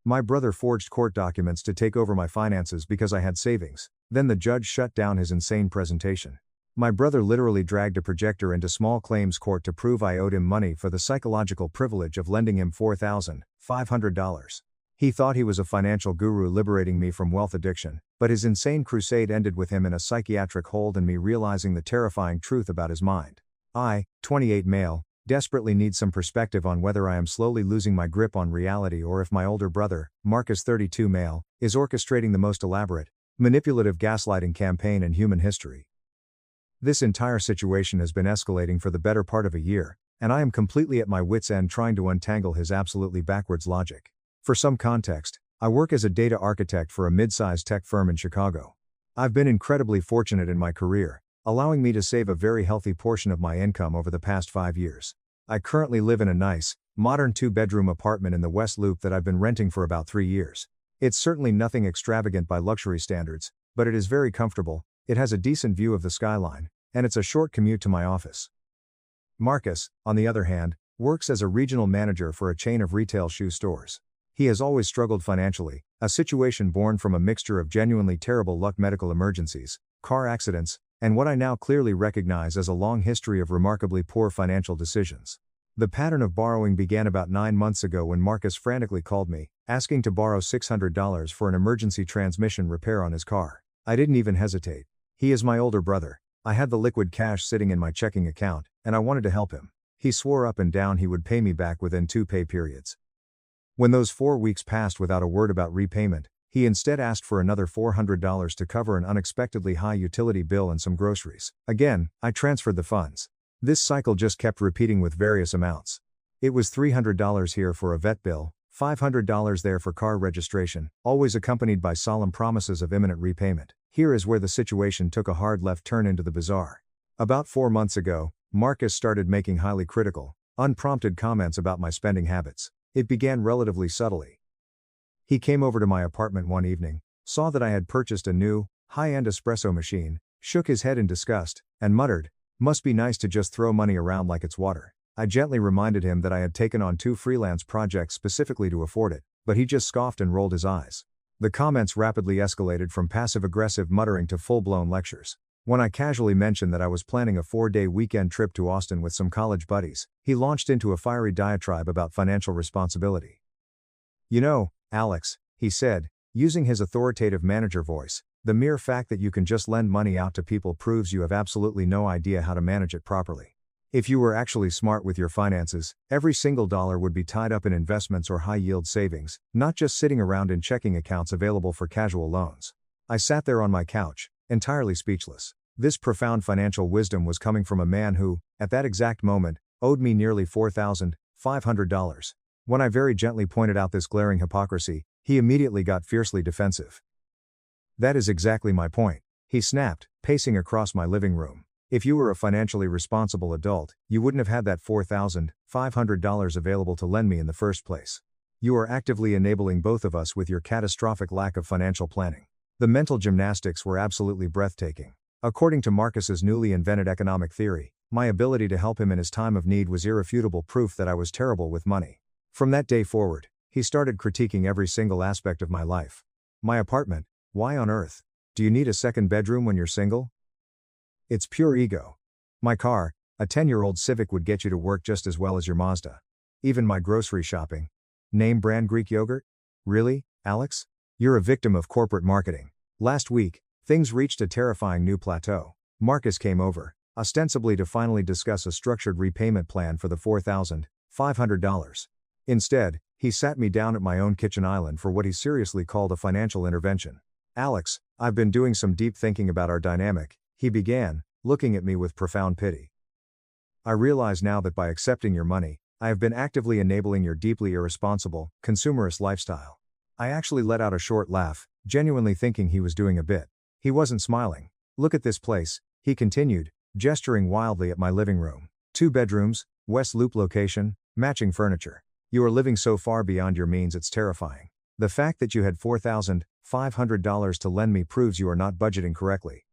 My brother forged court documents to take over my finances because I had savings. Then the judge shut down his insane presentation. My brother literally dragged a projector into small claims court to prove I owed him money for the psychological privilege of lending him $4,500. He thought he was a financial guru liberating me from wealth addiction, but his insane crusade ended with him in a psychiatric hold and me realizing the terrifying truth about his mind. I, 28 male, desperately need some perspective on whether I am slowly losing my grip on reality or if my older brother, Marcus 32 male, is orchestrating the most elaborate, manipulative gaslighting campaign in human history. This entire situation has been escalating for the better part of a year, and I am completely at my wits' end trying to untangle his absolutely backwards logic. For some context, I work as a data architect for a mid-sized tech firm in Chicago. I've been incredibly fortunate in my career, allowing me to save a very healthy portion of my income over the past 5 years. I currently live in a nice, modern 2-bedroom apartment in the West Loop that I've been renting for about 3 years. It's certainly nothing extravagant by luxury standards, but it is very comfortable, it has a decent view of the skyline, and it's a short commute to my office. Marcus, on the other hand, works as a regional manager for a chain of retail shoe stores. He has always struggled financially, a situation born from a mixture of genuinely terrible luck, medical emergencies, car accidents, and what I now clearly recognize as a long history of remarkably poor financial decisions. The pattern of borrowing began about 9 months ago when Marcus frantically called me, asking to borrow $600 for an emergency transmission repair on his car. I didn't even hesitate. He is my older brother. I had the liquid cash sitting in my checking account, and I wanted to help him. He swore up and down he would pay me back within 2 pay periods. When those 4 weeks passed without a word about repayment, he instead asked for another $400 to cover an unexpectedly high utility bill and some groceries. Again, I transferred the funds. This cycle just kept repeating with various amounts. It was $300 here for a vet bill, $500 there for car registration, always accompanied by solemn promises of imminent repayment. Here is where the situation took a hard left turn into the bizarre. About 4 months ago, Marcus started making highly critical, unprompted comments about my spending habits. It began relatively subtly. He came over to my apartment one evening, saw that I had purchased a new, high-end espresso machine, shook his head in disgust, and muttered, "Must be nice to just throw money around like it's water." I gently reminded him that I had taken on 2 freelance projects specifically to afford it, but he just scoffed and rolled his eyes. The comments rapidly escalated from passive-aggressive muttering to full-blown lectures. When I casually mentioned that I was planning a 4-day weekend trip to Austin with some college buddies, he launched into a fiery diatribe about financial responsibility. "You know, Alex," he said, using his authoritative manager voice, "the mere fact that you can just lend money out to people proves you have absolutely no idea how to manage it properly. If you were actually smart with your finances, every single dollar would be tied up in investments or high-yield savings, not just sitting around in checking accounts available for casual loans." I sat there on my couch, entirely speechless. This profound financial wisdom was coming from a man who, at that exact moment, owed me nearly $4,500. When I very gently pointed out this glaring hypocrisy, he immediately got fiercely defensive. "That is exactly my point," he snapped, pacing across my living room. "If you were a financially responsible adult, you wouldn't have had that $4,500 available to lend me in the first place. You are actively enabling both of us with your catastrophic lack of financial planning." The mental gymnastics were absolutely breathtaking. According to Marcus's newly invented economic theory, my ability to help him in his time of need was irrefutable proof that I was terrible with money. From that day forward, he started critiquing every single aspect of my life. My apartment, why on earth? Do you need a second bedroom when you're single? It's pure ego. My car, a 10-year-old Civic, would get you to work just as well as your Mazda. Even my grocery shopping. Name brand Greek yogurt? Really, Alex? You're a victim of corporate marketing. Last week, things reached a terrifying new plateau. Marcus came over, ostensibly to finally discuss a structured repayment plan for the $4,500. Instead, he sat me down at my own kitchen island for what he seriously called a financial intervention. "Alex, I've been doing some deep thinking about our dynamic," he began, looking at me with profound pity. "I realize now that by accepting your money, I have been actively enabling your deeply irresponsible, consumerist lifestyle." I actually let out a short laugh, genuinely thinking he was doing a bit. He wasn't smiling. "Look at this place," he continued, gesturing wildly at my living room. 2 bedrooms, West Loop location, matching furniture. You are living so far beyond your means it's terrifying. The fact that you had $4,500 to lend me proves you are not budgeting correctly.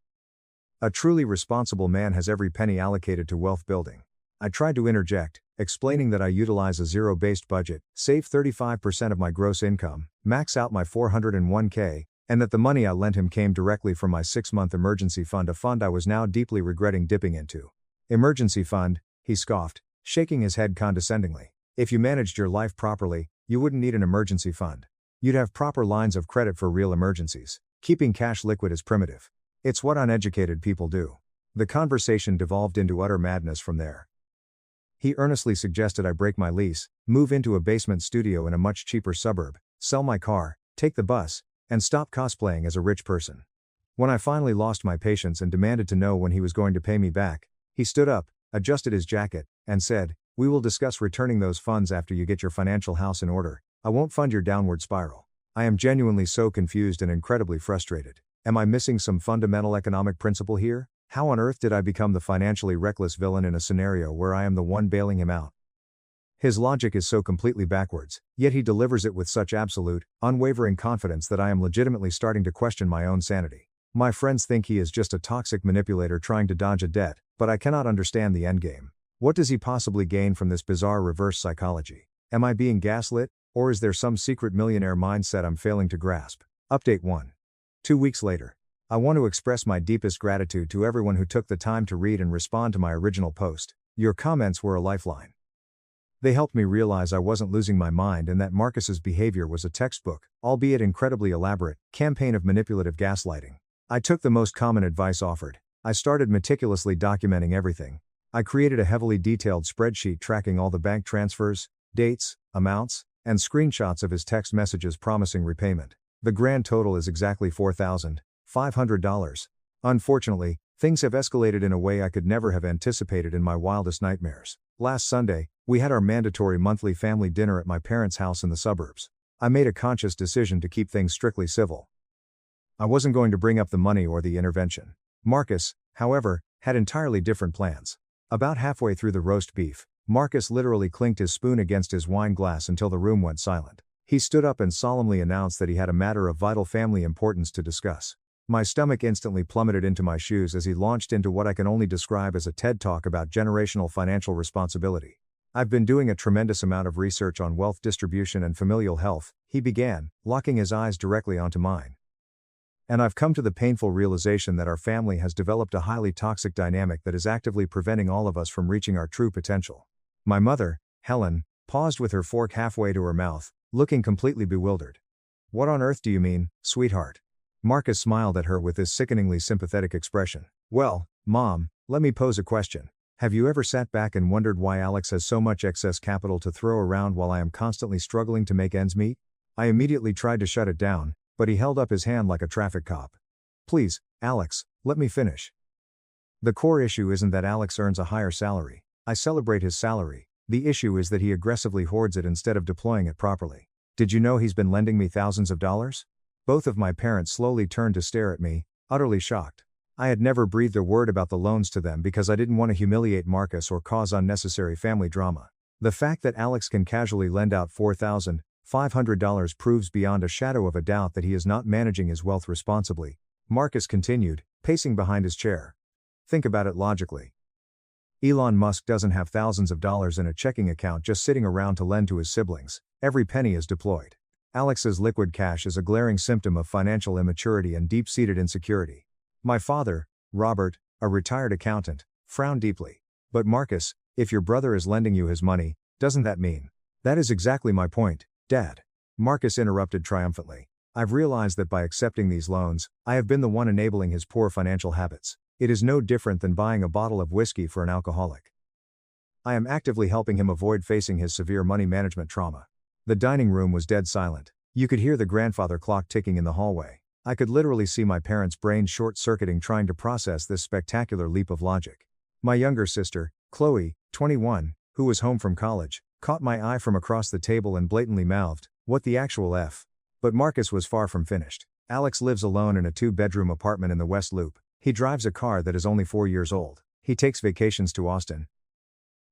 A truly responsible man has every penny allocated to wealth building. I tried to interject, explaining that I utilize a zero-based budget, save 35% of my gross income, max out my 401k, and that the money I lent him came directly from my 6-month emergency fund, a fund I was now deeply regretting dipping into. Emergency fund, he scoffed, shaking his head condescendingly. If you managed your life properly, you wouldn't need an emergency fund. You'd have proper lines of credit for real emergencies. Keeping cash liquid is primitive. It's what uneducated people do. The conversation devolved into utter madness from there. He earnestly suggested I break my lease, move into a basement studio in a much cheaper suburb, sell my car, take the bus, and stop cosplaying as a rich person. When I finally lost my patience and demanded to know when he was going to pay me back, he stood up, adjusted his jacket, and said, "We will discuss returning those funds after you get your financial house in order. I won't fund your downward spiral." I am genuinely so confused and incredibly frustrated. Am I missing some fundamental economic principle here? How on earth did I become the financially reckless villain in a scenario where I am the one bailing him out? His logic is so completely backwards, yet he delivers it with such absolute, unwavering confidence that I am legitimately starting to question my own sanity. My friends think he is just a toxic manipulator trying to dodge a debt, but I cannot understand the endgame. What does he possibly gain from this bizarre reverse psychology? Am I being gaslit, or is there some secret millionaire mindset I'm failing to grasp? Update 1. 2 weeks later. I want to express my deepest gratitude to everyone who took the time to read and respond to my original post. Your comments were a lifeline. They helped me realize I wasn't losing my mind and that Marcus's behavior was a textbook, albeit incredibly elaborate, campaign of manipulative gaslighting. I took the most common advice offered. I started meticulously documenting everything. I created a heavily detailed spreadsheet tracking all the bank transfers, dates, amounts, and screenshots of his text messages promising repayment. The grand total is exactly $4,500. Unfortunately, things have escalated in a way I could never have anticipated in my wildest nightmares. Last Sunday, we had our mandatory monthly family dinner at my parents' house in the suburbs. I made a conscious decision to keep things strictly civil. I wasn't going to bring up the money or the intervention. Marcus, however, had entirely different plans. About halfway through the roast beef, Marcus literally clinked his spoon against his wine glass until the room went silent. He stood up and solemnly announced that he had a matter of vital family importance to discuss. My stomach instantly plummeted into my shoes as he launched into what I can only describe as a TED Talk about generational financial responsibility. "I've been doing a tremendous amount of research on wealth distribution and familial health," he began, locking his eyes directly onto mine. "And I've come to the painful realization that our family has developed a highly toxic dynamic that is actively preventing all of us from reaching our true potential." My mother, Helen, paused with her fork halfway to her mouth, looking completely bewildered. "What on earth do you mean, sweetheart?" Marcus smiled at her with this sickeningly sympathetic expression. "Well, Mom, let me pose a question. Have you ever sat back and wondered why Alex has so much excess capital to throw around while I am constantly struggling to make ends meet?" I immediately tried to shut it down, but he held up his hand like a traffic cop. "Please, Alex, let me finish. The core issue isn't that Alex earns a higher salary. I celebrate his salary. The issue is that he aggressively hoards it instead of deploying it properly. Did you know he's been lending me thousands of dollars?" Both of my parents slowly turned to stare at me, utterly shocked. I had never breathed a word about the loans to them because I didn't want to humiliate Marcus or cause unnecessary family drama. The fact that Alex can casually lend out $4,500 proves beyond a shadow of a doubt that he is not managing his wealth responsibly, Marcus continued, pacing behind his chair. Think about it logically. Elon Musk doesn't have thousands of dollars in a checking account just sitting around to lend to his siblings. Every penny is deployed. Alex's liquid cash is a glaring symptom of financial immaturity and deep-seated insecurity. My father, Robert, a retired accountant, frowned deeply. "But Marcus, if your brother is lending you his money, doesn't that mean?" "That is exactly my point, Dad," Marcus interrupted triumphantly. "I've realized that by accepting these loans, I have been the one enabling his poor financial habits. It is no different than buying a bottle of whiskey for an alcoholic. I am actively helping him avoid facing his severe money management trauma." The dining room was dead silent. You could hear the grandfather clock ticking in the hallway. I could literally see my parents' brains short-circuiting trying to process this spectacular leap of logic. My younger sister, Chloe, 21, who was home from college, caught my eye from across the table and blatantly mouthed, "What the actual F?" But Marcus was far from finished. Alex lives alone in a 2-bedroom apartment in the West Loop. He drives a car that is only 4 years old. He takes vacations to Austin.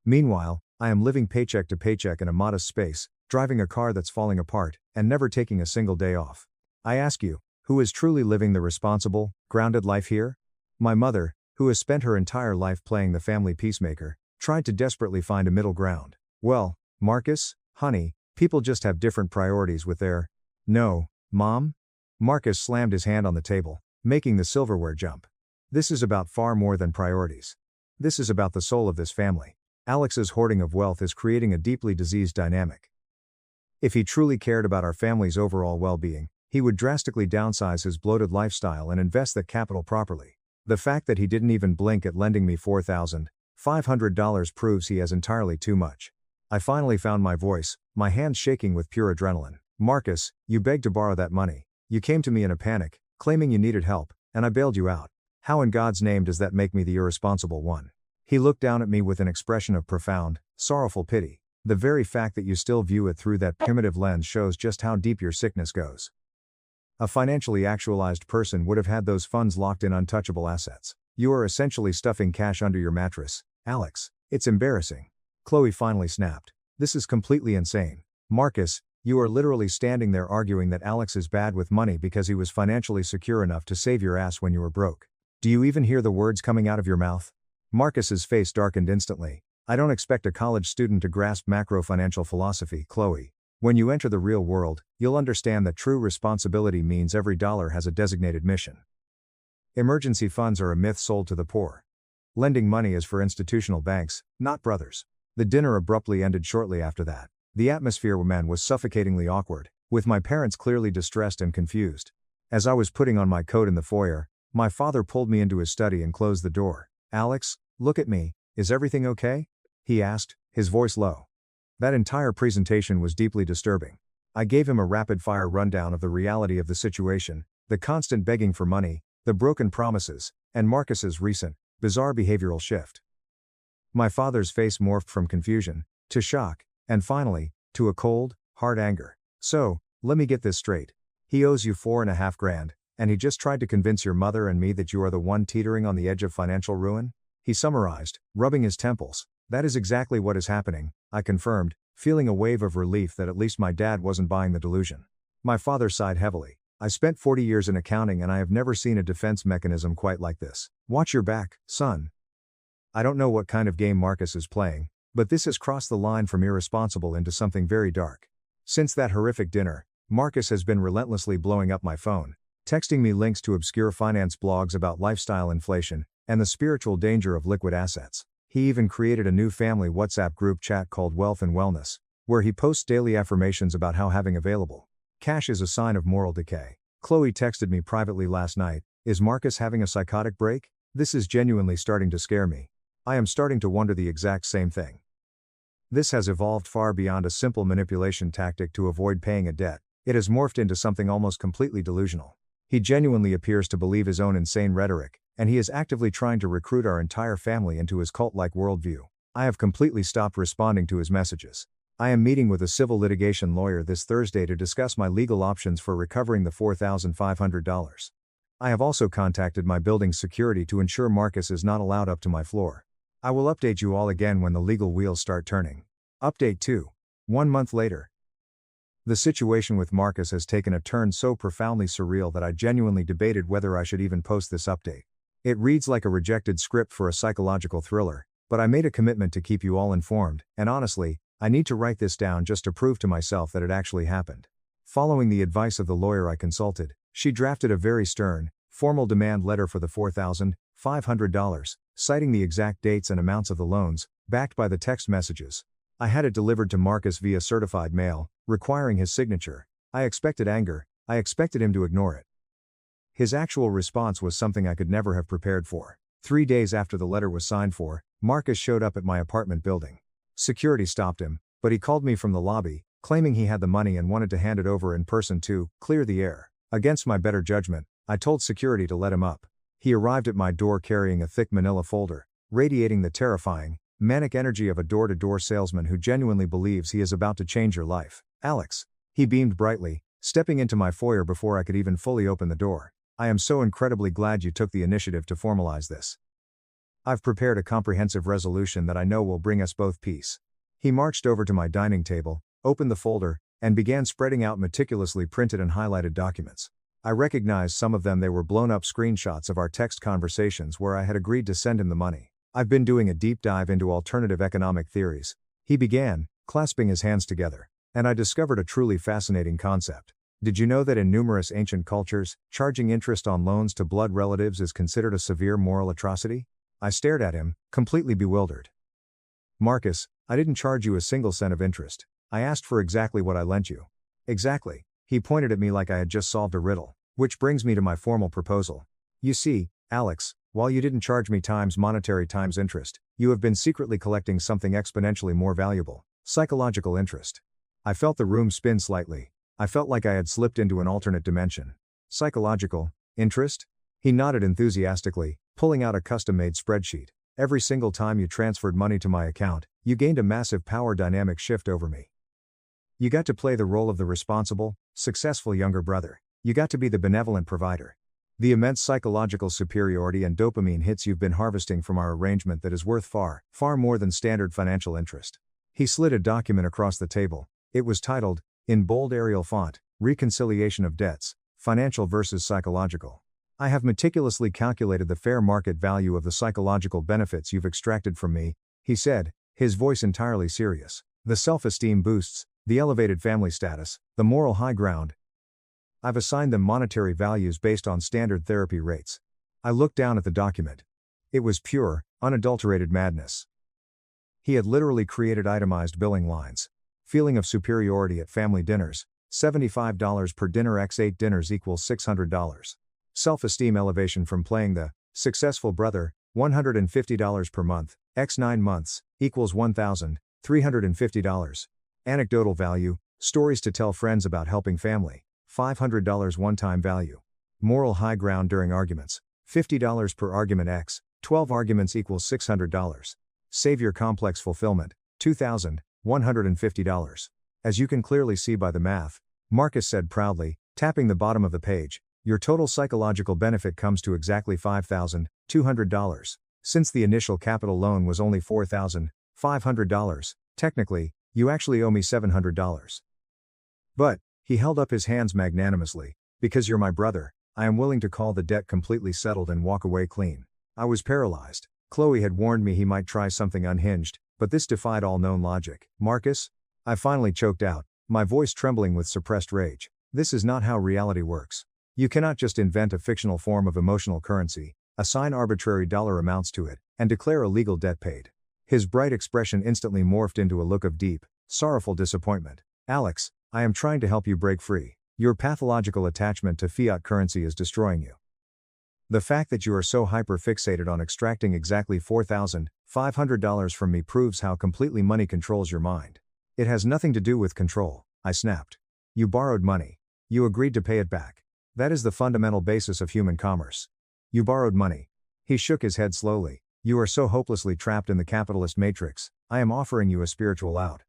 Meanwhile, I am living paycheck to paycheck in a modest space, driving a car that's falling apart, and never taking a single day off. I ask you, who is truly living the responsible, grounded life here? My mother, who has spent her entire life playing the family peacemaker, Tried to desperately find a middle ground. Well, Marcus, honey, people just have different priorities with their. No, Mom? Marcus slammed his hand on the table, making the silverware jump. This is about far more than priorities. This is about the soul of this family. Alex's hoarding of wealth is creating a deeply diseased dynamic. If he truly cared about our family's overall well-being, he would drastically downsize his bloated lifestyle and invest that capital properly. The fact that he didn't even blink at lending me $4,500 proves he has entirely too much. I finally found my voice, my hands shaking with pure adrenaline. Marcus, you begged to borrow that money. You came to me in a panic, claiming you needed help, and I bailed you out. How in God's name does that make me the irresponsible one? He looked down at me with an expression of profound, sorrowful pity. The very fact that you still view it through that primitive lens shows just how deep your sickness goes. A financially actualized person would have had those funds locked in untouchable assets. You are essentially stuffing cash under your mattress, Alex. It's embarrassing. Chloe finally snapped. This is completely insane. Marcus, you are literally standing there arguing that Alex is bad with money because he was financially secure enough to save your ass when you were broke. Do you even hear the words coming out of your mouth? Marcus's face darkened instantly. I don't expect a college student to grasp macro financial philosophy, Chloe. When you enter the real world, you'll understand that true responsibility means every dollar has a designated mission. Emergency funds are a myth sold to the poor. Lending money is for institutional banks, not brothers. The dinner abruptly ended shortly after that. The atmosphere was suffocatingly awkward, with my parents clearly distressed and confused. As I was putting on my coat in the foyer, my father pulled me into his study and closed the door. Alex, look at me, is everything okay? He asked, his voice low. That entire presentation was deeply disturbing. I gave him a rapid-fire rundown of the reality of the situation, the constant begging for money, the broken promises, and Marcus's recent, bizarre behavioral shift. My father's face morphed from confusion, to shock, and finally, to a cold, hard anger. So, let me get this straight. He owes you $4,500, and he just tried to convince your mother and me that you are the one teetering on the edge of financial ruin? He summarized, rubbing his temples. That is exactly what is happening, I confirmed, feeling a wave of relief that at least my dad wasn't buying the delusion. My father sighed heavily. I spent 40 years in accounting and I have never seen a defense mechanism quite like this. Watch your back, son. I don't know what kind of game Marcus is playing, but this has crossed the line from irresponsible into something very dark. Since that horrific dinner, Marcus has been relentlessly blowing up my phone, texting me links to obscure finance blogs about lifestyle inflation and the spiritual danger of liquid assets. He even created a new family WhatsApp group chat called Wealth and Wellness, where he posts daily affirmations about how having available cash is a sign of moral decay. Chloe texted me privately last night, is Marcus having a psychotic break? This is genuinely starting to scare me. I am starting to wonder the exact same thing. This has evolved far beyond a simple manipulation tactic to avoid paying a debt. It has morphed into something almost completely delusional. He genuinely appears to believe his own insane rhetoric, and he is actively trying to recruit our entire family into his cult-like worldview. I have completely stopped responding to his messages. I am meeting with a civil litigation lawyer this Thursday to discuss my legal options for recovering the $4,500. I have also contacted my building's security to ensure Marcus is not allowed up to my floor. I will update you all again when the legal wheels start turning. Update 2. 1 month later. The situation with Marcus has taken a turn so profoundly surreal that I genuinely debated whether I should even post this update. It reads like a rejected script for a psychological thriller, but I made a commitment to keep you all informed, and honestly, I need to write this down just to prove to myself that it actually happened. Following the advice of the lawyer I consulted, she drafted a very stern, formal demand letter for the $4,500, citing the exact dates and amounts of the loans, backed by the text messages. I had it delivered to Marcus via certified mail, requiring his signature. I expected anger, I expected him to ignore it. His actual response was something I could never have prepared for. 3 days after the letter was signed for, Marcus showed up at my apartment building. Security stopped him, but he called me from the lobby, claiming he had the money and wanted to hand it over in person to clear the air. Against my better judgment, I told security to let him up. He arrived at my door carrying a thick manila folder, radiating the terrifying, manic energy of a door-to-door salesman who genuinely believes he is about to change your life. Alex. He beamed brightly, stepping into my foyer before I could even fully open the door. I am so incredibly glad you took the initiative to formalize this. I've prepared a comprehensive resolution that I know will bring us both peace. He marched over to my dining table, opened the folder, and began spreading out meticulously printed and highlighted documents. I recognized some of them. They were blown-up screenshots of our text conversations where I had agreed to send him the money. I've been doing a deep dive into alternative economic theories, he began, clasping his hands together. And I discovered a truly fascinating concept. Did you know that in numerous ancient cultures, charging interest on loans to blood relatives is considered a severe moral atrocity? I stared at him, completely bewildered. Marcus, I didn't charge you a single cent of interest. I asked for exactly what I lent you. Exactly. He pointed at me like I had just solved a riddle. Which brings me to my formal proposal. You see, Alex, while you didn't charge me times monetary times interest, you have been secretly collecting something exponentially more valuable: psychological interest. I felt the room spin slightly. I felt like I had slipped into an alternate dimension. Psychological interest? He nodded enthusiastically, pulling out a custom-made spreadsheet. Every single time you transferred money to my account, you gained a massive power dynamic shift over me. You got to play the role of the responsible, successful younger brother. You got to be the benevolent provider. The immense psychological superiority and dopamine hits you've been harvesting from our arrangement that is worth far, far more than standard financial interest. He slid a document across the table. It was titled, in bold Arial font, Reconciliation of Debts, Financial versus Psychological. I have meticulously calculated the fair market value of the psychological benefits you've extracted from me, he said, his voice entirely serious. The self-esteem boosts, the elevated family status, the moral high ground. I've assigned them monetary values based on standard therapy rates. I looked down at the document. It was pure, unadulterated madness. He had literally created itemized billing lines. Feeling of superiority at family dinners, $75 per dinner x 8 dinners equals $600. Self-esteem elevation from playing the successful brother, $150 per month, x 9 months, equals $1,350. Anecdotal value, stories to tell friends about helping family, $500 one-time value. Moral high ground during arguments, $50 per argument x, 12 arguments equals $600. Savior complex fulfillment, $2,150. As you can clearly see by the math, Marcus said proudly, tapping the bottom of the page, your total psychological benefit comes to exactly $5,200. Since the initial capital loan was only $4,500, technically, you actually owe me $700. But, he held up his hands magnanimously, because you're my brother, I am willing to call the debt completely settled and walk away clean. I was paralyzed. Chloe had warned me he might try something unhinged, but this defied all known logic. Marcus? I finally choked out, my voice trembling with suppressed rage. This is not how reality works. You cannot just invent a fictional form of emotional currency, assign arbitrary dollar amounts to it, and declare a legal debt paid. His bright expression instantly morphed into a look of deep, sorrowful disappointment. Alex, I am trying to help you break free. Your pathological attachment to fiat currency is destroying you. The fact that you are so hyper-fixated on extracting exactly $4,500 from me proves how completely money controls your mind. It has nothing to do with control, I snapped. You borrowed money. You agreed to pay it back. That is the fundamental basis of human commerce. You borrowed money. He shook his head slowly. You are so hopelessly trapped in the capitalist matrix, I am offering you a spiritual out.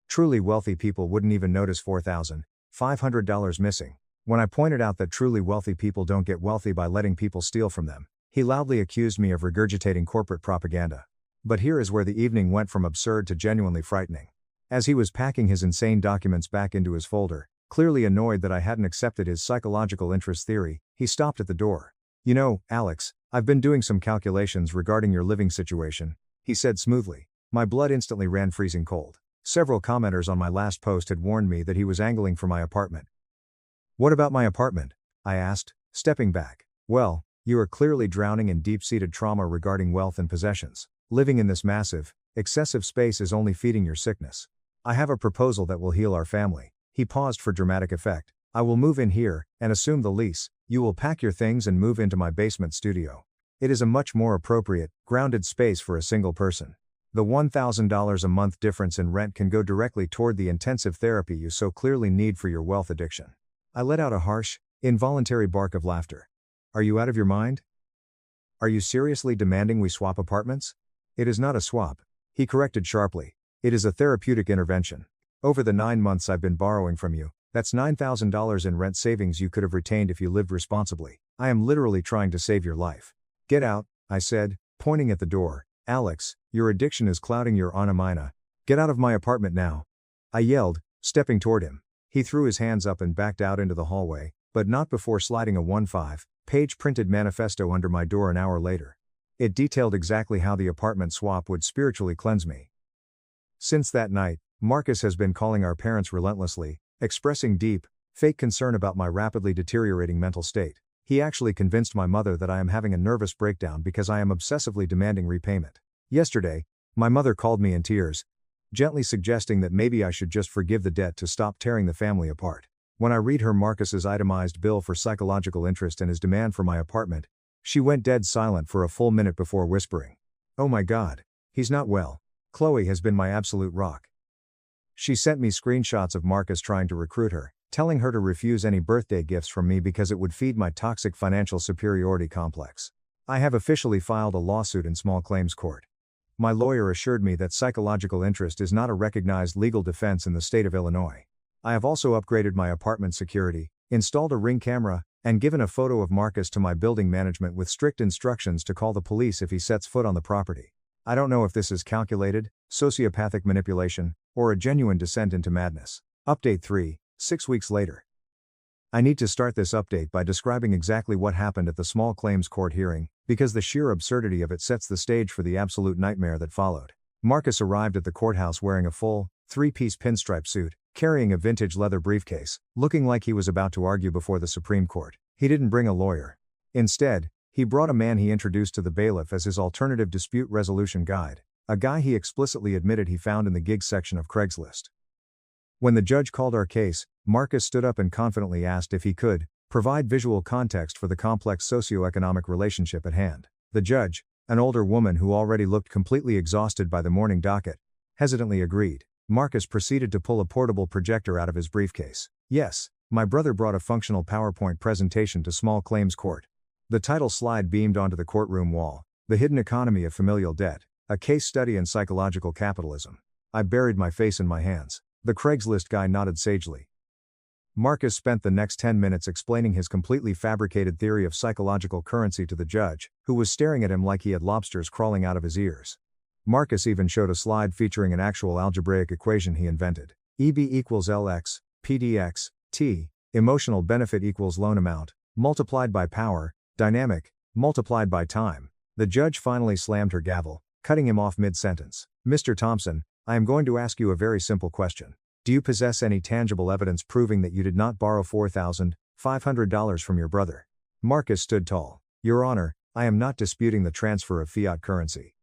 Truly wealthy people wouldn't even notice $4,500 missing. When I pointed out that truly wealthy people don't get wealthy by letting people steal from them, he loudly accused me of regurgitating corporate propaganda. But here is where the evening went from absurd to genuinely frightening. As he was packing his insane documents back into his folder, clearly annoyed that I hadn't accepted his psychological interest theory, he stopped at the door. You know, Alex, I've been doing some calculations regarding your living situation, he said smoothly. My blood instantly ran freezing cold. Several commenters on my last post had warned me that he was angling for my apartment. What about my apartment? I asked, stepping back. Well, you are clearly drowning in deep-seated trauma regarding wealth and possessions. Living in this massive, excessive space is only feeding your sickness. I have a proposal that will heal our family. He paused for dramatic effect. I will move in here, and assume the lease. You will pack your things and move into my basement studio. It is a much more appropriate, grounded space for a single person. The $1,000 a month difference in rent can go directly toward the intensive therapy you so clearly need for your wealth addiction. I let out a harsh, involuntary bark of laughter. Are you out of your mind? Are you seriously demanding we swap apartments? It is not a swap, he corrected sharply. It is a therapeutic intervention. Over the 9 months I've been borrowing from you, that's $9,000 in rent savings you could have retained if you lived responsibly. I am literally trying to save your life. Get out, I said, pointing at the door. Alex, your addiction is clouding your anamina. Get out of my apartment now. I yelled, stepping toward him. He threw his hands up and backed out into the hallway, but not before sliding a 15-page printed manifesto under my door an hour later. It detailed exactly how the apartment swap would spiritually cleanse me. Since that night, Marcus has been calling our parents relentlessly, expressing deep, fake concern about my rapidly deteriorating mental state. He actually convinced my mother that I am having a nervous breakdown because I am obsessively demanding repayment. Yesterday, my mother called me in tears, gently suggesting that maybe I should just forgive the debt to stop tearing the family apart. When I read her Marcus's itemized bill for psychological interest and his demand for my apartment, she went dead silent for a full minute before whispering, "Oh my God, he's not well. Chloe has been my absolute rock." She sent me screenshots of Marcus trying to recruit her, telling her to refuse any birthday gifts from me because it would feed my toxic financial superiority complex. I have officially filed a lawsuit in small claims court. My lawyer assured me that psychological interest is not a recognized legal defense in the state of Illinois. I have also upgraded my apartment security, installed a Ring camera, and given a photo of Marcus to my building management with strict instructions to call the police if he sets foot on the property. I don't know if this is calculated, sociopathic manipulation, or a genuine descent into madness. Update 3, 6 weeks later. I need to start this update by describing exactly what happened at the small claims court hearing, because the sheer absurdity of it sets the stage for the absolute nightmare that followed. Marcus arrived at the courthouse wearing a full, three-piece pinstripe suit, carrying a vintage leather briefcase, looking like he was about to argue before the Supreme Court. He didn't bring a lawyer. Instead, he brought a man he introduced to the bailiff as his alternative dispute resolution guide, a guy he explicitly admitted he found in the gigs section of Craigslist. When the judge called our case, Marcus stood up and confidently asked if he could provide visual context for the complex socioeconomic relationship at hand. The judge, an older woman who already looked completely exhausted by the morning docket, hesitantly agreed. Marcus proceeded to pull a portable projector out of his briefcase. Yes, my brother brought a functional PowerPoint presentation to small claims court. The title slide beamed onto the courtroom wall, "The Hidden Economy of Familial Debt, a Case Study in Psychological Capitalism." I buried my face in my hands. The Craigslist guy nodded sagely. Marcus spent the next 10 minutes explaining his completely fabricated theory of psychological currency to the judge, who was staring at him like he had lobsters crawling out of his ears. Marcus even showed a slide featuring an actual algebraic equation he invented. EB equals LX, PDX, T, emotional benefit equals loan amount, multiplied by power, dynamic, multiplied by time. The judge finally slammed her gavel, cutting him off mid-sentence. "Mr. Thompson, I am going to ask you a very simple question. Do you possess any tangible evidence proving that you did not borrow $4,500 from your brother?" Marcus stood tall. "Your Honor, I am not disputing the transfer of fiat currency.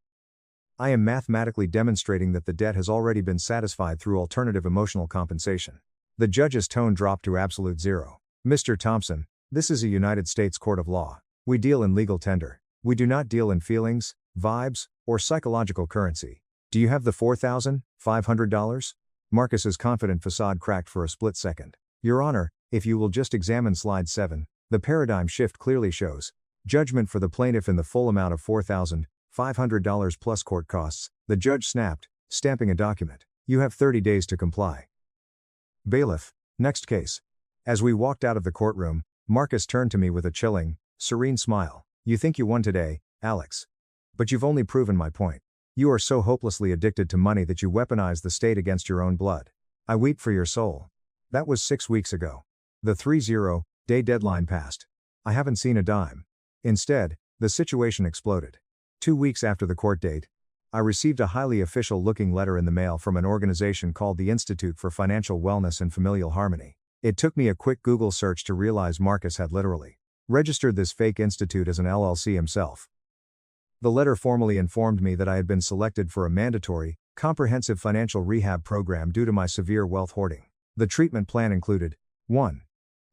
I am mathematically demonstrating that the debt has already been satisfied through alternative emotional compensation." The judge's tone dropped to absolute zero. "Mr. Thompson, this is a United States court of law. We deal in legal tender. We do not deal in feelings, vibes, or psychological currency. Do you have the $4,500? Marcus's confident facade cracked for a split second. "Your Honor, if you will just examine slide 7, the paradigm shift clearly shows judgment for the plaintiff in the full amount of $4,500 plus court costs," the judge snapped, stamping a document. "You have 30 days to comply." Bailiff, next case. As we walked out of the courtroom, Marcus turned to me with a chilling, serene smile. "You think you won today, Alex. But you've only proven my point. You are so hopelessly addicted to money that you weaponize the state against your own blood. I weep for your soul." That was 6 weeks ago. The 30-day deadline passed. I haven't seen a dime. Instead, the situation exploded. 2 weeks after the court date, I received a highly official-looking letter in the mail from an organization called the Institute for Financial Wellness and Familial Harmony. It took me a quick Google search to realize Marcus had literally registered this fake institute as an LLC himself. The letter formally informed me that I had been selected for a mandatory, comprehensive financial rehab program due to my severe wealth hoarding. The treatment plan included 1.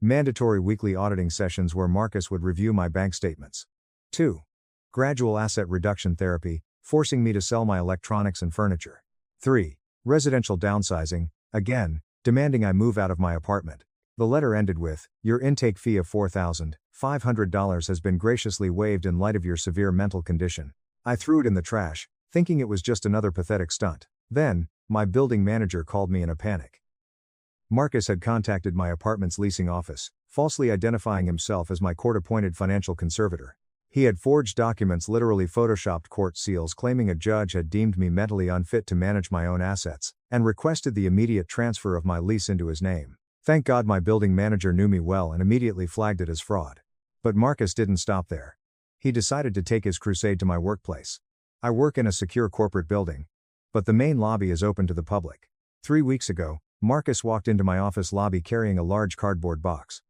Mandatory weekly auditing sessions where Marcus would review my bank statements. 2. Gradual asset reduction therapy, forcing me to sell my electronics and furniture. 3. Residential downsizing, again, demanding I move out of my apartment. The letter ended with, "Your intake fee of $4,500 has been graciously waived in light of your severe mental condition." I threw it in the trash, thinking it was just another pathetic stunt. Then, my building manager called me in a panic. Marcus had contacted my apartment's leasing office, falsely identifying himself as my court-appointed financial conservator. He had forged documents, literally photoshopped court seals claiming a judge had deemed me mentally unfit to manage my own assets, and requested the immediate transfer of my lease into his name. Thank God my building manager knew me well and immediately flagged it as fraud. But Marcus didn't stop there. He decided to take his crusade to my workplace. I work in a secure corporate building, but the main lobby is open to the public. 3 weeks ago, Marcus walked into my office lobby carrying a large cardboard box.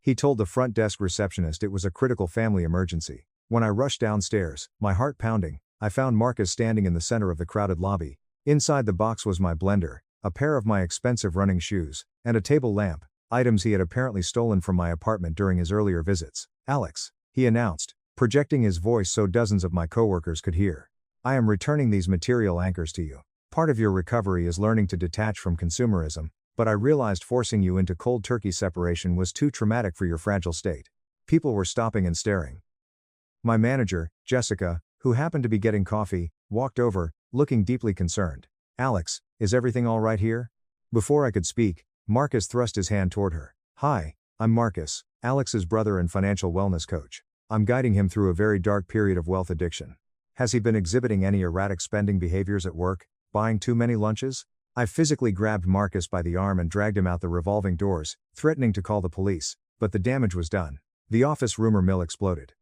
He told the front desk receptionist it was a critical family emergency. When I rushed downstairs, my heart pounding, I found Marcus standing in the center of the crowded lobby. Inside the box was my blender, a pair of my expensive running shoes, and a table lamp, items he had apparently stolen from my apartment during his earlier visits. "Alex," he announced, projecting his voice so dozens of my coworkers could hear. "I am returning these material anchors to you. Part of your recovery is learning to detach from consumerism, but I realized forcing you into cold turkey separation was too traumatic for your fragile state." People were stopping and staring. My manager, Jessica, who happened to be getting coffee, walked over, looking deeply concerned. "Alex, is everything all right here?" Before I could speak, Marcus thrust his hand toward her. "Hi, I'm Marcus, Alex's brother and financial wellness coach. I'm guiding him through a very dark period of wealth addiction. Has he been exhibiting any erratic spending behaviors at work, buying too many lunches?" I physically grabbed Marcus by the arm and dragged him out the revolving doors, threatening to call the police, but the damage was done. The office rumor mill exploded.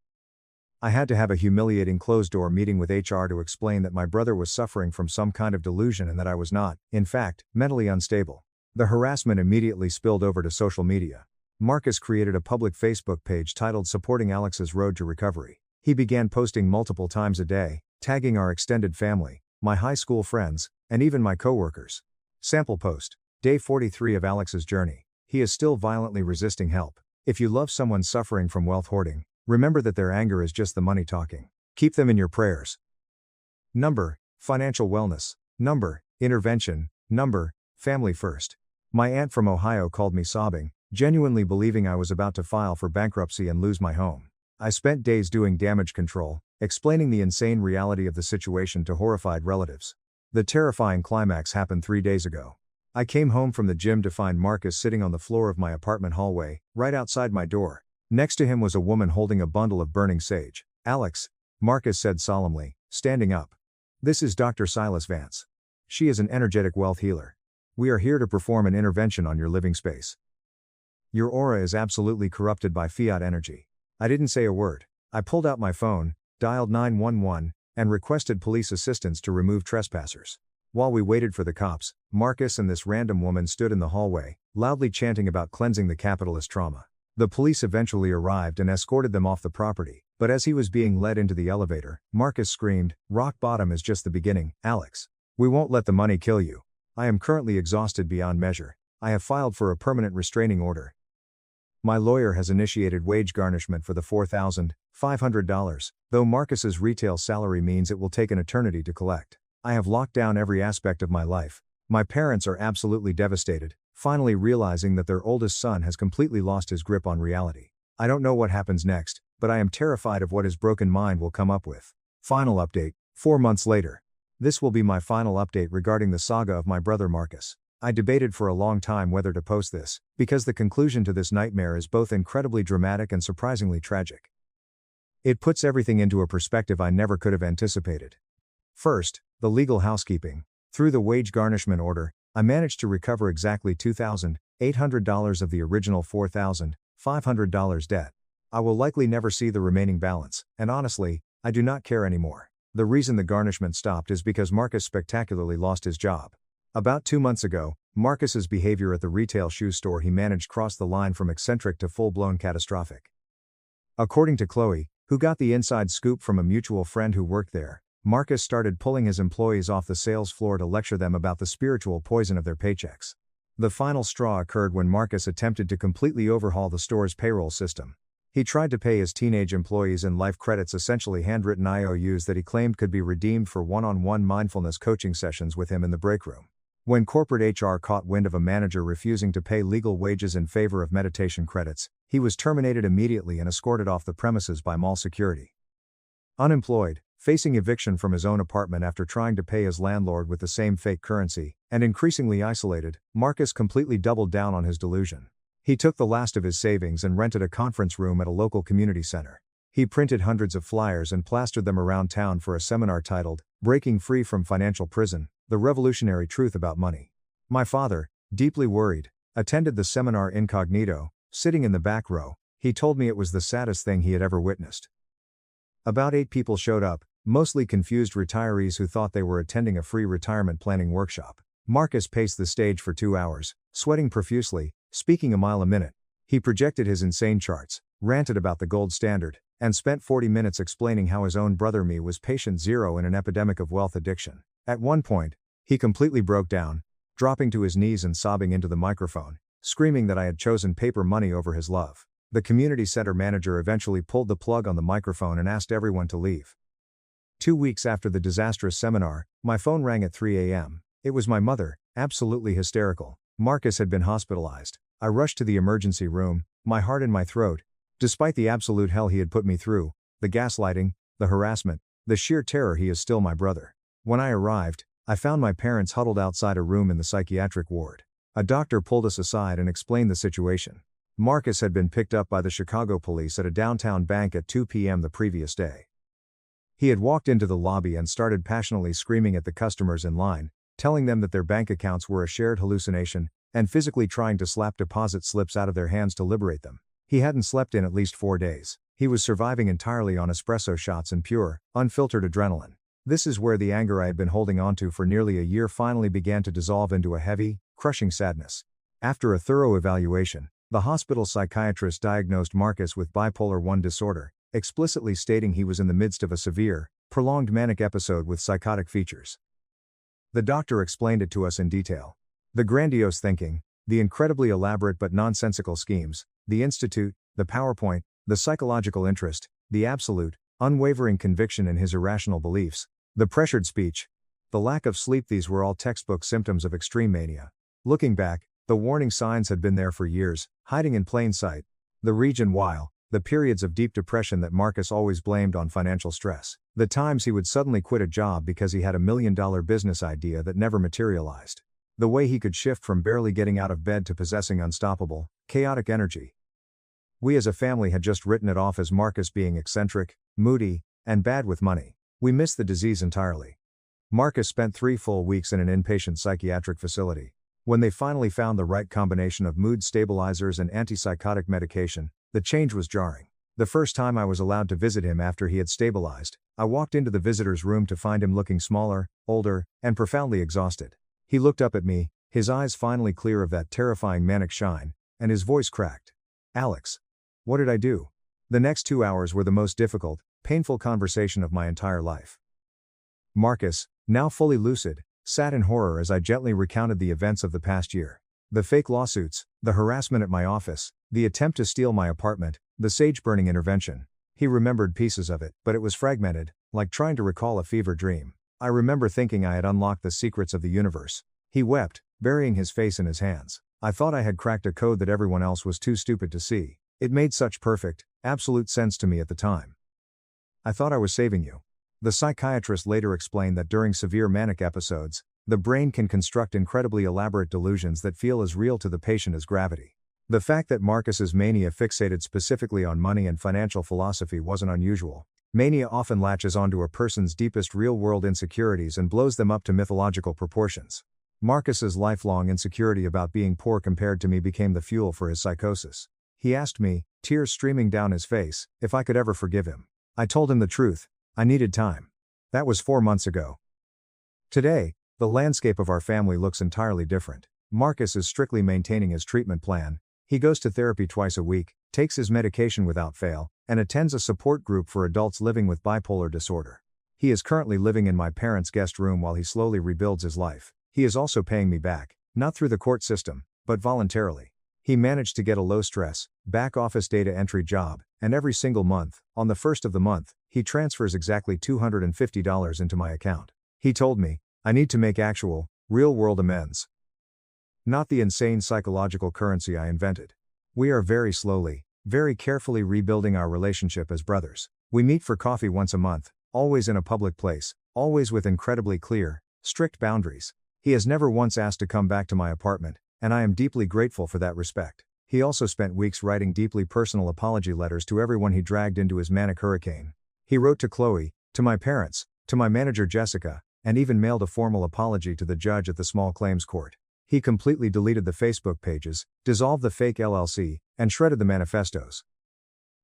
I had to have a humiliating closed-door meeting with HR to explain that my brother was suffering from some kind of delusion and that I was not, in fact, mentally unstable. The harassment immediately spilled over to social media. Marcus created a public Facebook page titled "Supporting Alex's Road to Recovery." He began posting multiple times a day, tagging our extended family, my high school friends, and even my coworkers. Sample post. Day 43 of Alex's journey. He is still violently resisting help. If you love someone suffering from wealth hoarding, remember that their anger is just the money talking. Keep them in your prayers. Number: financial wellness. Number: intervention. Number: family first. My aunt from Ohio called me sobbing, genuinely believing I was about to file for bankruptcy and lose my home. I spent days doing damage control, explaining the insane reality of the situation to horrified relatives. The terrifying climax happened 3 days ago. I came home from the gym to find Marcus sitting on the floor of my apartment hallway, right outside my door. Next to him was a woman holding a bundle of burning sage. "Alex," Marcus said solemnly, standing up. "This is Dr. Silas Vance. She is an energetic wealth healer. We are here to perform an intervention on your living space. Your aura is absolutely corrupted by fiat energy." I didn't say a word. I pulled out my phone, dialed 911, and requested police assistance to remove trespassers. While we waited for the cops, Marcus and this random woman stood in the hallway, loudly chanting about cleansing the capitalist trauma. The police eventually arrived and escorted them off the property, but as he was being led into the elevator, Marcus screamed, "Rock bottom is just the beginning, Alex. We won't let the money kill you. I am currently exhausted beyond measure. I have filed for a permanent restraining order. My lawyer has initiated wage garnishment for the $4,500, though Marcus's retail salary means it will take an eternity to collect. I have locked down every aspect of my life. My parents are absolutely devastated, finally realizing that their oldest son has completely lost his grip on reality. I don't know what happens next, but I am terrified of what his broken mind will come up with." Final update, 4 months later. This will be my final update regarding the saga of my brother Marcus. I debated for a long time whether to post this, because the conclusion to this nightmare is both incredibly dramatic and surprisingly tragic. It puts everything into a perspective I never could have anticipated. First, the legal housekeeping. Through the wage garnishment order, I managed to recover exactly $2,800 of the original $4,500 debt. I will likely never see the remaining balance, and honestly, I do not care anymore. The reason the garnishment stopped is because Marcus spectacularly lost his job. About 2 months ago, Marcus's behavior at the retail shoe store he managed crossed the line from eccentric to full-blown catastrophic. According to Chloe, who got the inside scoop from a mutual friend who worked there, Marcus started pulling his employees off the sales floor to lecture them about the spiritual poison of their paychecks. The final straw occurred when Marcus attempted to completely overhaul the store's payroll system. He tried to pay his teenage employees in life credits, essentially handwritten IOUs that he claimed could be redeemed for one-on-one mindfulness coaching sessions with him in the break room. When corporate HR caught wind of a manager refusing to pay legal wages in favor of meditation credits, he was terminated immediately and escorted off the premises by mall security. Unemployed, facing eviction from his own apartment after trying to pay his landlord with the same fake currency, and increasingly isolated, Marcus completely doubled down on his delusion. He took the last of his savings and rented a conference room at a local community center. He printed hundreds of flyers and plastered them around town for a seminar titled, "Breaking Free from Financial Prison: The Revolutionary Truth About Money." My father, deeply worried, attended the seminar incognito, sitting in the back row. He told me it was the saddest thing he had ever witnessed. About 8 people showed up, mostly confused retirees who thought they were attending a free retirement planning workshop. Marcus paced the stage for 2 hours, sweating profusely, speaking a mile a minute. He projected his insane charts, ranted about the gold standard, and spent 40 minutes explaining how his own brother me was patient zero in an epidemic of wealth addiction. At one point, he completely broke down, dropping to his knees and sobbing into the microphone, screaming that I had chosen paper money over his love. The community center manager eventually pulled the plug on the microphone and asked everyone to leave. 2 weeks after the disastrous seminar, my phone rang at 3 a.m. It was my mother, absolutely hysterical. Marcus had been hospitalized. I rushed to the emergency room, my heart in my throat. Despite the absolute hell he had put me through, the gaslighting, the harassment, the sheer terror, he is still my brother. When I arrived, I found my parents huddled outside a room in the psychiatric ward. A doctor pulled us aside and explained the situation. Marcus had been picked up by the Chicago police at a downtown bank at 2 p.m. the previous day. He had walked into the lobby and started passionately screaming at the customers in line, telling them that their bank accounts were a shared hallucination, and physically trying to slap deposit slips out of their hands to liberate them. He hadn't slept in at least 4 days. He was surviving entirely on espresso shots and pure, unfiltered adrenaline. This is where the anger I had been holding onto for nearly a year finally began to dissolve into a heavy, crushing sadness. After a thorough evaluation, the hospital psychiatrist diagnosed Marcus with bipolar I disorder, explicitly stating he was in the midst of a severe, prolonged manic episode with psychotic features. The doctor explained it to us in detail. The grandiose thinking, the incredibly elaborate but nonsensical schemes, the institute, the PowerPoint, the psychological interest, the absolute, unwavering conviction in his irrational beliefs, the pressured speech, the lack of sleep, these were all textbook symptoms of extreme mania. Looking back, the warning signs had been there for years, hiding in plain sight. The region while, the periods of deep depression that Marcus always blamed on financial stress, the times he would suddenly quit a job because he had $1 million business idea that never materialized, the way he could shift from barely getting out of bed to possessing unstoppable, chaotic energy. We as a family had just written it off as Marcus being eccentric, moody, and bad with money. We missed the disease entirely. Marcus spent 3 full weeks in an inpatient psychiatric facility. When they finally found the right combination of mood stabilizers and antipsychotic medication, the change was jarring. The first time I was allowed to visit him after he had stabilized, I walked into the visitor's room to find him looking smaller, older, and profoundly exhausted. He looked up at me, his eyes finally clear of that terrifying manic shine, and his voice cracked. "Alex. What did I do?" The next 2 hours were the most difficult, painful conversation of my entire life. Marcus, now fully lucid, sat in horror as I gently recounted the events of the past year. The fake lawsuits, the harassment at my office, the attempt to steal my apartment, the sage-burning intervention. He remembered pieces of it, but it was fragmented, like trying to recall a fever dream. I remember thinking I had unlocked the secrets of the universe. He wept, burying his face in his hands. I thought I had cracked a code that everyone else was too stupid to see. It made such perfect, absolute sense to me at the time. "I thought I was saving you." The psychiatrist later explained that during severe manic episodes, the brain can construct incredibly elaborate delusions that feel as real to the patient as gravity. The fact that Marcus's mania fixated specifically on money and financial philosophy wasn't unusual. Mania often latches onto a person's deepest real-world insecurities and blows them up to mythological proportions. Marcus's lifelong insecurity about being poor compared to me became the fuel for his psychosis. He asked me, tears streaming down his face, if I could ever forgive him. I told him the truth. I needed time. That was 4 months ago. Today, the landscape of our family looks entirely different. Marcus is strictly maintaining his treatment plan. He goes to therapy twice a week, takes his medication without fail, and attends a support group for adults living with bipolar disorder. He is currently living in my parents' guest room while he slowly rebuilds his life. He is also paying me back, not through the court system, but voluntarily. He managed to get a low-stress, back-office data entry job, and every single month, on the first of the month, he transfers exactly $250 into my account. He told me, "I need to make actual, real-world amends. Not the insane psychological currency I invented." We are very slowly, very carefully rebuilding our relationship as brothers. We meet for coffee once a month, always in a public place, always with incredibly clear, strict boundaries. He has never once asked to come back to my apartment, and I am deeply grateful for that respect. He also spent weeks writing deeply personal apology letters to everyone he dragged into his manic hurricane. He wrote to Chloe, to my parents, to my manager Jessica, and even mailed a formal apology to the judge at the small claims court. He completely deleted the Facebook pages, dissolved the fake LLC, and shredded the manifestos.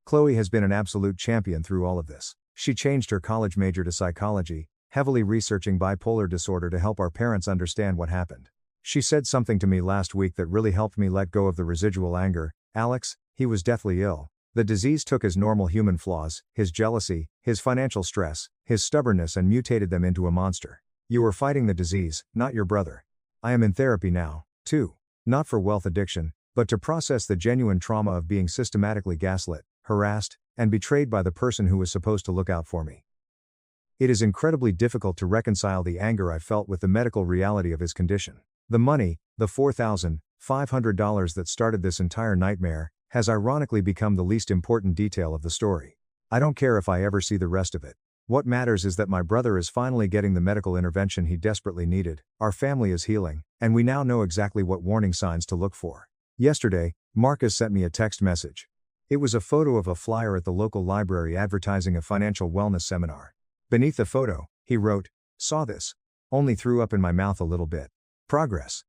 Chloe has been an absolute champion through all of this. She changed her college major to psychology, heavily researching bipolar disorder to help our parents understand what happened. She said something to me last week that really helped me let go of the residual anger. Alex, he was deathly ill. The disease took his normal human flaws, his jealousy, his financial stress, his stubbornness, and mutated them into a monster. You were fighting the disease, not your brother. I am in therapy now, too. Not for wealth addiction, but to process the genuine trauma of being systematically gaslit, harassed, and betrayed by the person who was supposed to look out for me. It is incredibly difficult to reconcile the anger I felt with the medical reality of his condition. The money, the $4,500 that started this entire nightmare, has ironically become the least important detail of the story. I don't care if I ever see the rest of it. What matters is that my brother is finally getting the medical intervention he desperately needed, our family is healing, and we now know exactly what warning signs to look for. Yesterday, Marcus sent me a text message. It was a photo of a flyer at the local library advertising a financial wellness seminar. Beneath the photo, he wrote, "Saw this. Only threw up in my mouth a little bit. Progress."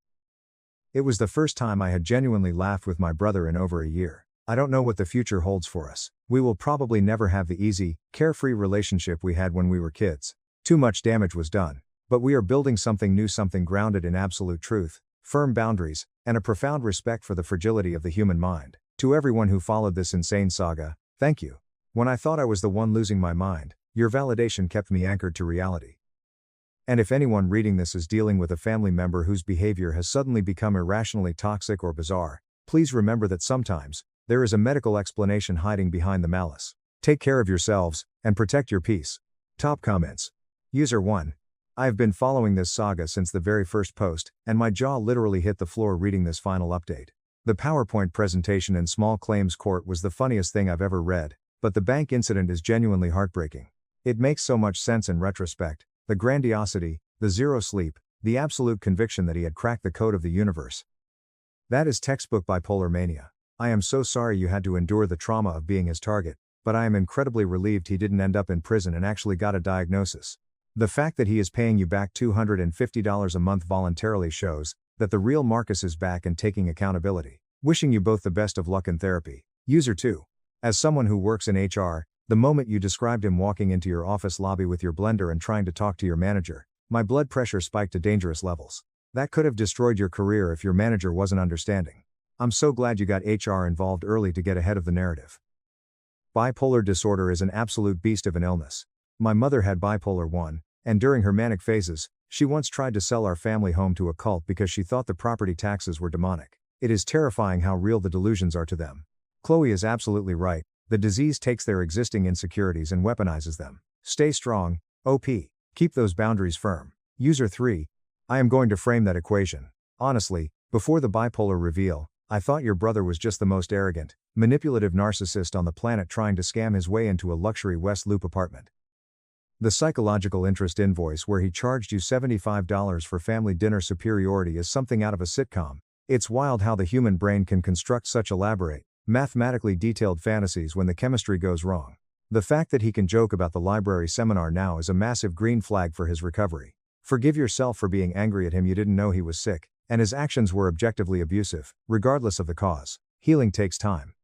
It was the first time I had genuinely laughed with my brother in over a year. I don't know what the future holds for us. We will probably never have the easy, carefree relationship we had when we were kids. Too much damage was done. But we are building something new, something grounded in absolute truth, firm boundaries, and a profound respect for the fragility of the human mind. To everyone who followed this insane saga, thank you. When I thought I was the one losing my mind, your validation kept me anchored to reality. And if anyone reading this is dealing with a family member whose behavior has suddenly become irrationally toxic or bizarre, please remember that sometimes, there is a medical explanation hiding behind the malice. Take care of yourselves, and protect your peace. Top comments. User 1. I have been following this saga since the very first post, and my jaw literally hit the floor reading this final update. The PowerPoint presentation in small claims court was the funniest thing I've ever read, but the bank incident is genuinely heartbreaking. It makes so much sense in retrospect. The grandiosity, the zero sleep, the absolute conviction that he had cracked the code of the universe. That is textbook bipolar mania. I am so sorry you had to endure the trauma of being his target, but I am incredibly relieved he didn't end up in prison and actually got a diagnosis. The fact that he is paying you back $250 a month voluntarily shows that the real Marcus is back and taking accountability. Wishing you both the best of luck in therapy. User 2. As someone who works in HR, the moment you described him walking into your office lobby with your blender and trying to talk to your manager, my blood pressure spiked to dangerous levels. That could have destroyed your career if your manager wasn't understanding. I'm so glad you got HR involved early to get ahead of the narrative. Bipolar disorder is an absolute beast of an illness. My mother had bipolar 1, and during her manic phases, she once tried to sell our family home to a cult because she thought the property taxes were demonic. It is terrifying how real the delusions are to them. Chloe is absolutely right. The disease takes their existing insecurities and weaponizes them. Stay strong, OP. Keep those boundaries firm. User 3. I am going to frame that equation. Honestly, before the bipolar reveal, I thought your brother was just the most arrogant, manipulative narcissist on the planet trying to scam his way into a luxury West Loop apartment. The psychological interest invoice where he charged you $75 for family dinner superiority is something out of a sitcom. It's wild how the human brain can construct such elaborate, mathematically detailed fantasies when the chemistry goes wrong. The fact that he can joke about the library seminar now is a massive green flag for his recovery. Forgive yourself for being angry at him. You didn't know he was sick, and his actions were objectively abusive, regardless of the cause. Healing takes time.